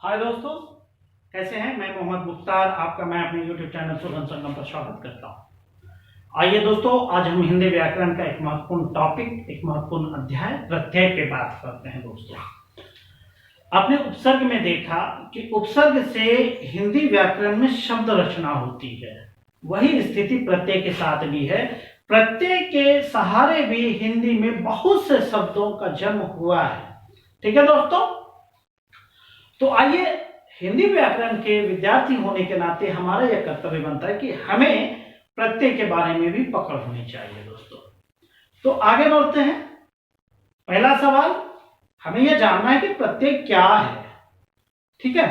हाय दोस्तों, कैसे हैं। मैं मोहम्मद मुख्तार आपका मैं अपने YouTube चैनल सुगम संगम पर स्वागत करता हूं। आइए दोस्तों, आज हम हिंदी व्याकरण का एक महत्वपूर्ण टॉपिक, एक महत्वपूर्ण अध्याय प्रत्यय पे बात करते हैं। दोस्तों, आपने उपसर्ग में देखा कि उपसर्ग से हिंदी व्याकरण में शब्द रचना होती है। वही स्थिति प्रत्यय के साथ भी है। प्रत्यय के सहारे भी हिंदी में बहुत से शब्दों का जन्म हुआ है। ठीक है दोस्तों, तो आइए, हिंदी व्याकरण के विद्यार्थी होने के नाते हमारा यह कर्तव्य बनता है कि हमें प्रत्यय के बारे में भी पकड़ होनी चाहिए। दोस्तों, तो आगे बढ़ते हैं। पहला सवाल, हमें यह जानना है कि प्रत्यय क्या है। ठीक है,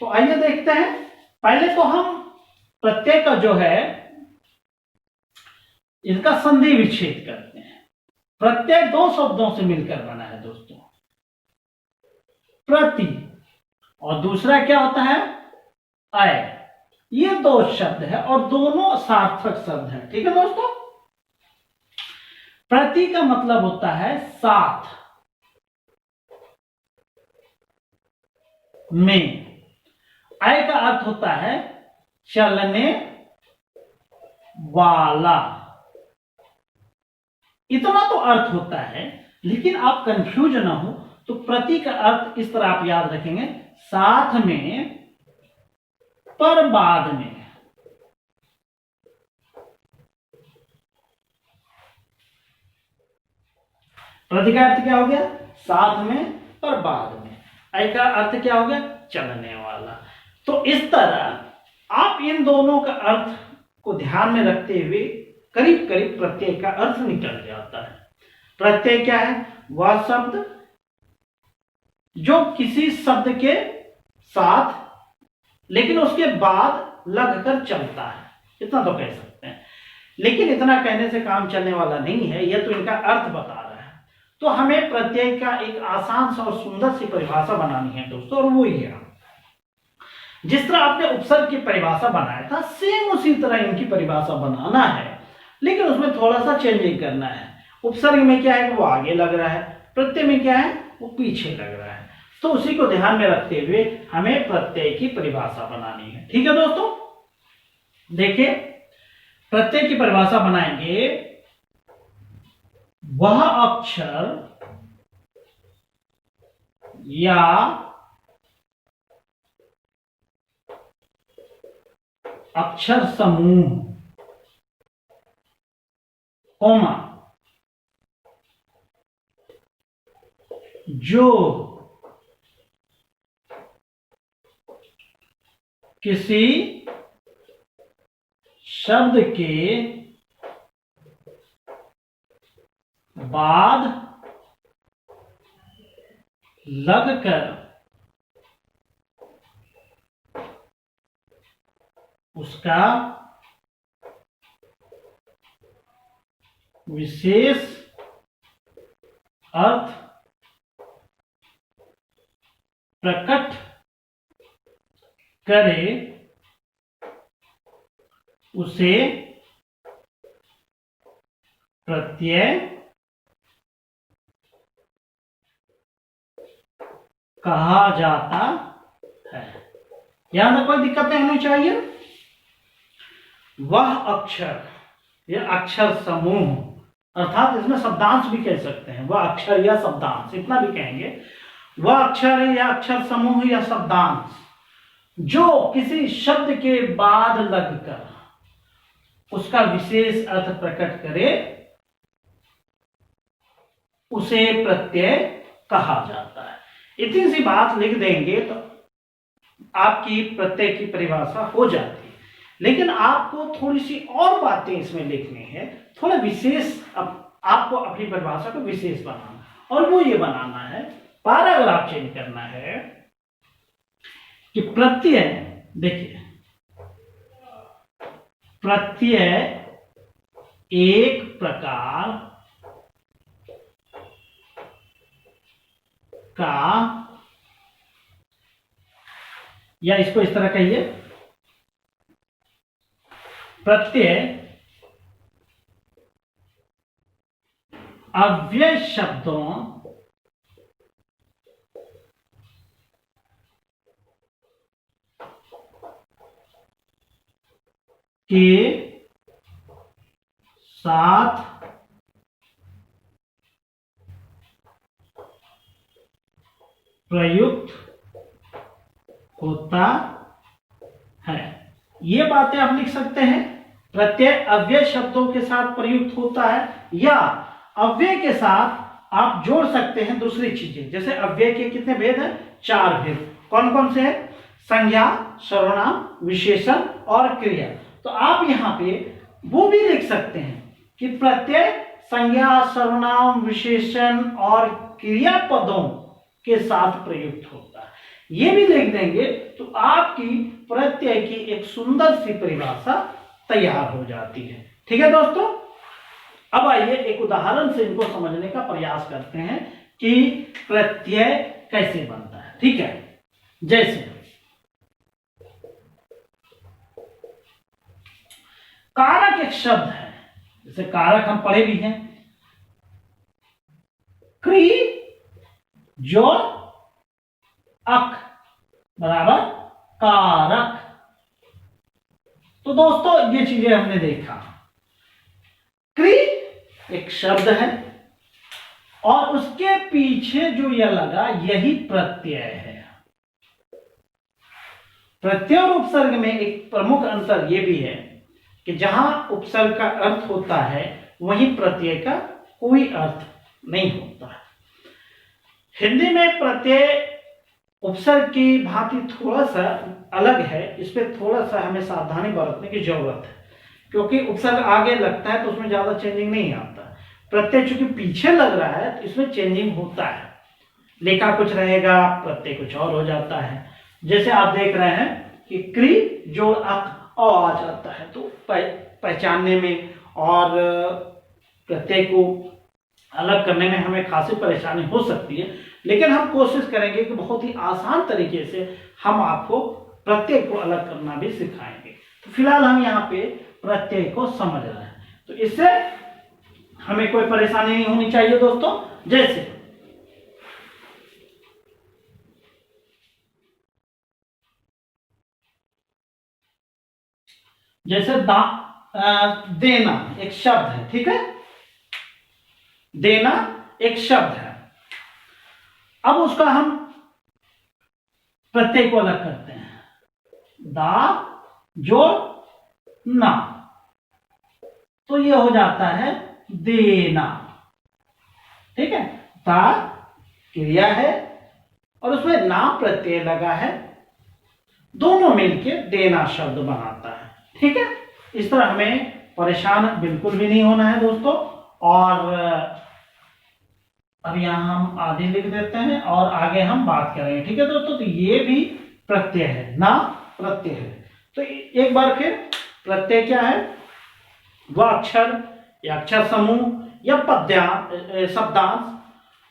तो आइए देखते हैं। पहले तो हम प्रत्यय का जो है इनका संधि विच्छेद करते हैं। प्रत्यय दो शब्दों से मिलकर बना है दोस्तों, प्रति और दूसरा क्या होता है, अय। ये दो शब्द है और दोनों सार्थक शब्द है। ठीक है दोस्तों, प्रति का मतलब होता है साथ में, अय का अर्थ होता है चलने वाला। इतना तो अर्थ होता है, लेकिन आप कंफ्यूज ना हो तो प्रति का अर्थ इस तरह आप याद रखेंगे, साथ में पर बाद में। प्रति का अर्थ क्या हो गया, साथ में पर बाद में। अय का अर्थ क्या हो गया, चलने वाला। तो इस तरह आप इन दोनों का अर्थ को ध्यान में रखते हुए करीब करीब प्रत्यय का अर्थ निकल जाता है। प्रत्यय क्या है, वह शब्द जो किसी शब्द के साथ लेकिन उसके बाद लगकर चलता है, इतना तो कह सकते हैं। लेकिन इतना कहने से काम चलने वाला नहीं है, यह तो इनका अर्थ बता रहा है। तो हमें प्रत्यय का एक आसान सा और सुंदर सी परिभाषा बनानी है दोस्तों, और वो ही है, जिस तरह आपने उपसर्ग की परिभाषा बनाया था सेम उसी तरह इनकी परिभाषा बनाना है, लेकिन उसमें थोड़ा सा चेंजिंग करना है। उपसर्ग में क्या है, वो आगे लग रहा है, प्रत्यय में क्या है, वो पीछे लग रहा है। तो उसी को ध्यान में रखते हुए हमें प्रत्यय की परिभाषा बनानी है। ठीक है दोस्तों, देखिए, प्रत्यय की परिभाषा बनाएंगे, वह अक्षर या अक्षर समूह, कॉमा, जो किसी शब्द के बाद लगकर उसका विशेष अर्थ प्रकट करे, उसे प्रत्यय कहा जाता है। यहां तक कोई दिक्कत नहीं होनी चाहिए। वह अक्षर या अक्षर समूह, अर्थात इसमें शब्दांश भी कह सकते हैं, वह अक्षर या शब्दांश, इतना भी कहेंगे। वह अक्षर या अक्षर समूह या शब्दांश जो किसी शब्द के बाद लगकर उसका विशेष अर्थ प्रकट करे, उसे प्रत्यय कहा जाता है। इतनी सी बात लिख देंगे तो आपकी प्रत्यय की परिभाषा हो जाती है। लेकिन आपको थोड़ी सी और बातें इसमें लिखनी है, थोड़ा विशेष, आपको अपनी परिभाषा को विशेष बनाना, और वो ये बनाना है, पैराग्राफ चेंज करना है कि प्रत्यय, देखिए, प्रत्यय एक प्रकार का, या इसको इस तरह कहिए, प्रत्यय अव्यय शब्दों के साथ प्रयुक्त होता है। ये बातें आप लिख सकते हैं। प्रत्यय अव्यय शब्दों के साथ प्रयुक्त होता है, या अव्यय के साथ आप जोड़ सकते हैं दूसरी चीजें। जैसे अव्यय के कितने भेद हैं? 4 भेद। कौन कौन से हैं? संज्ञा, सर्वनाम, विशेषण और क्रिया। तो आप यहाँ पे वो भी लिख सकते हैं कि प्रत्यय संज्ञा, सर्वनाम, विशेषण और क्रियापदों के साथ प्रयुक्त होता है। ये भी लिख देंगे तो आपकी प्रत्यय की एक सुंदर सी परिभाषा तैयार हो जाती है। ठीक है दोस्तों, अब आइए एक उदाहरण से इनको समझने का प्रयास करते हैं कि प्रत्यय कैसे बनता है। ठीक है, जैसे कारक एक शब्द है, जैसे कारक हम पढ़े भी हैं, क्री जोड़ अक बराबर कारक। तो दोस्तों ये चीजें हमने देखा। क्री एक शब्द है और उसके पीछे जो यह लगा यही प्रत्यय है। प्रत्यय और उपसर्ग में एक प्रमुख अंतर यह भी है कि जहां उपसर्ग का अर्थ होता है वहीं प्रत्यय का कोई अर्थ नहीं होता है। हिंदी में प्रत्यय उपसर्ग की भांति थोड़ा सा अलग है, इस पर थोड़ा सा हमें सावधानी बरतने की जरूरत है, क्योंकि उपसर्ग आगे लगता है तो उसमें ज्यादा चेंजिंग नहीं आता। प्रत्यय चूंकि पीछे लग रहा है तो इसमें चेंजिंग होता है, लेखा कुछ रहेगा, प्रत्यय कुछ और हो जाता है। जैसे आप देख रहे हैं कि क्री जोड़ अक आ जाता है, तो पहचानने में और प्रत्यय को अलग करने में हमें खासी परेशानी हो सकती है, लेकिन हम कोशिश करेंगे कि बहुत ही आसान तरीके से हम आपको प्रत्यय को अलग करना भी सिखाएंगे। तो फिलहाल हम यहाँ पे प्रत्यय को समझ रहे हैं, तो इससे हमें कोई परेशानी नहीं होनी चाहिए दोस्तों। जैसे देना एक शब्द है, ठीक है, देना एक शब्द है। अब उसका हम प्रत्यय को अलग करते हैं, दा जोड़ ना, तो ये हो जाता है देना। ठीक है, दा क्रिया है और उसमें ना प्रत्यय लगा है, दोनों मिलके देना शब्द बनाता है। ठीक है, इस तरह हमें परेशान बिल्कुल भी नहीं होना है दोस्तों। और अब यहां हम आधे लिख देते हैं और आगे हम बात करेंगे। ठीक है दोस्तों, तो ये भी प्रत्यय है, ना प्रत्यय है। तो एक बार फिर प्रत्यय क्या है? वह अक्षर या अक्षर समूह या पद्यांश शब्दांश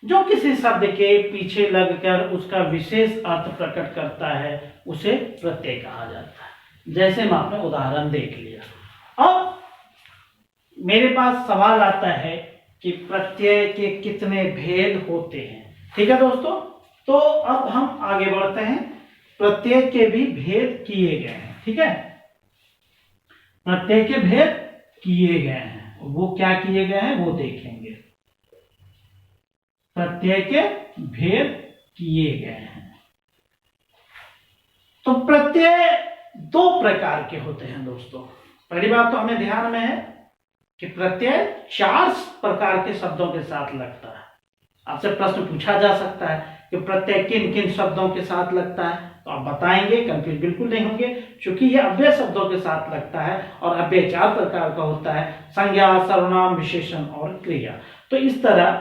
जो किसी शब्द के पीछे लगकर उसका विशेष अर्थ प्रकट करता है उसे प्रत्यय कहा जाता है। जैसे हम आपने उदाहरण देख लिया। अब मेरे पास सवाल आता है कि प्रत्यय के कितने भेद होते हैं। ठीक है दोस्तों, तो अब हम आगे बढ़ते हैं। प्रत्यय के भी भेद किए गए हैं। ठीक है, प्रत्यय के भेद किए गए हैं, वो क्या किए गए हैं वो देखेंगे। प्रत्यय के भेद किए गए हैं। तो प्रत्यय 2 प्रकार के होते हैं दोस्तों। पहली बात तो हमें ध्यान में है कि प्रत्यय 4 प्रकार के शब्दों के साथ लगता है। आपसे प्रश्न पूछा जा सकता है कि प्रत्यय किन किन शब्दों के साथ लगता है, तो आप बताएंगे, कंफ्यूज बिल्कुल नहीं होंगे, क्योंकि यह अव्यय शब्दों के साथ लगता है और अव्यय 4 प्रकार का होता है, संज्ञा, सर्वनाम, विशेषण और क्रिया। तो इस तरह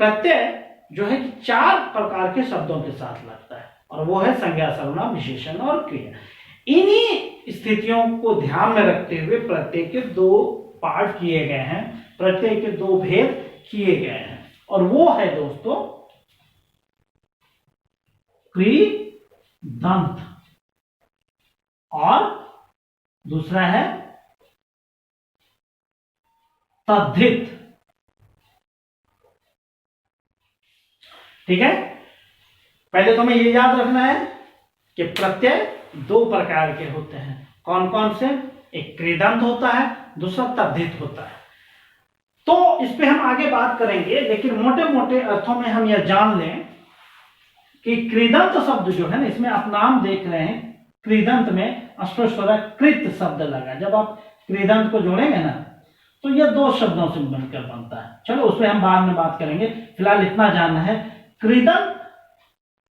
प्रत्यय जो है 4 प्रकार के शब्दों के साथ लगता है, और वो है संज्ञा, सर्वनाम, विशेषण और क्रिया। इन्हीं स्थितियों को ध्यान में रखते हुए प्रत्यय के 2 पार्ट किए गए हैं, प्रत्यय के 2 भेद किए गए हैं, और वो है दोस्तों क्री दंत और दूसरा है तद्धित। ठीक है, पहले तो हमें ये याद रखना है कि प्रत्यय 2 प्रकार के होते हैं। कौन कौन से? एक कृदंत होता है, दूसरा तद्धित होता है। तो इस पे हम आगे बात करेंगे, लेकिन मोटे मोटे अर्थों में हम यह जान लें कि कृदंत शब्द जो है ना, इसमें आप नाम देख रहे हैं, कृदंत में स्पष्ट हो रहा है कृत शब्द लगा। जब आप कृदंत को जोड़ेंगे ना तो यह दो शब्दों से बनकर बनता है। चलो उस पर हम बाद में बात करेंगे, फिलहाल इतना जानना है। कृदंत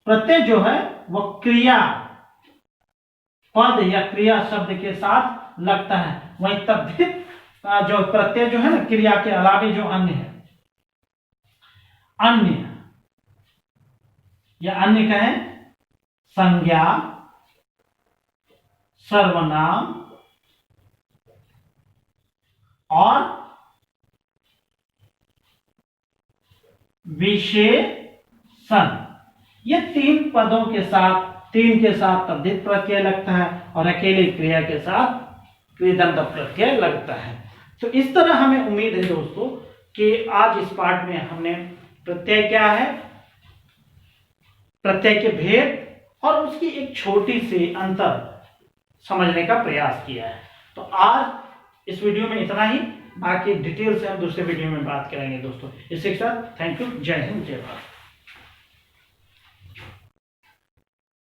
प्रत्यय जो है वह क्रिया पद या क्रिया शब्द के साथ लगता है। वहीं तद्धित जो प्रत्यय जो है ना, क्रिया के अलावे जो अन्य है, अन्य या अन्य कहें, संज्ञा, सर्वनाम और विशेषण, ये तीन पदों के साथ, तीन के साथ तद्धित प्रत्यय लगता है और अकेले क्रिया के साथ कृदंत प्रत्यय लगता है। तो इस तरह हमें उम्मीद है दोस्तों कि आज इस पाठ में हमने प्रत्यय क्या है, प्रत्यय के भेद और उसकी एक छोटी सी अंतर समझने का प्रयास किया है। तो आज इस वीडियो में इतना ही, बाकी डिटेल से हम दूसरे वीडियो में बात करेंगे दोस्तों। इसी के साथ थैंक यू, जय हिंद, जय भारत।